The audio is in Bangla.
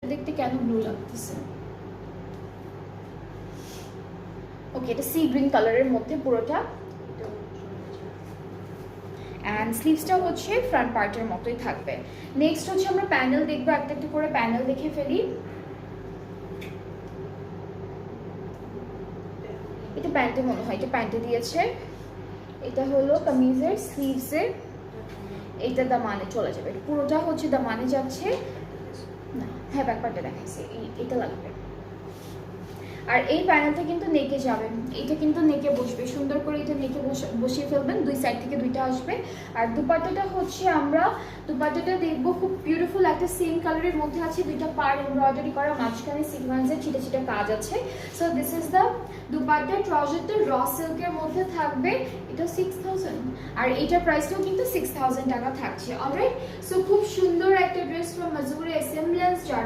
দেখতে কেন ব্লু লাগতেছে। ওকে, এটা সি গ্রিন কালারের মধ্যে পুরোটা, অ্যান্ড স্লিভসটা হচ্ছে ফ্রন্ট পার্টের মতোই থাকবে। নেক্সট হচ্ছে আমরা প্যানেল দেখবো, একটা একটা করে প্যানেল দেখে ফেলি। এটা প্যান্টে মনে হয়, এটা প্যান্টে দিয়েছে। এটা হলো কামিজের স্লিভসের, এইটা দামানে চলে যাবে, পুরোটা হচ্ছে দামানে যাচ্ছে না। হ্যাঁ, ব্যাকপার্টটা দেখাইছে, এটা লাগবে। আর এই প্যানেলটা কিন্তু নেকে যাবে, এটা কিন্তু নেকে বসবে সুন্দর করে, এটা নেকে বসিয়ে ফেলবেন, দুই সাইড থেকে দুইটা আসবে। আর দুপাট্টাটা হচ্ছে আমরা দুপাট্টাটা দেখবো খুব বিউটিফুল একটা সেম কালারের মধ্যে আছে, দুইটা পার এমব্রয়ডারি করা, মাঝখানে সিকোয়েন্সের ছিটা ছিটা কাজ আছে। So this is the dupatta. ট্রাউজারটা র সিল্কের মধ্যে থাকবে, এটা 6000, আর এটার প্রাইসটাও কিন্তু 6000 টাকা থাকছে। অলরাইট, সো খুব সুন্দর একটা ড্রেস ফ্রম মাজুরি এসেম্বলেন্স, যার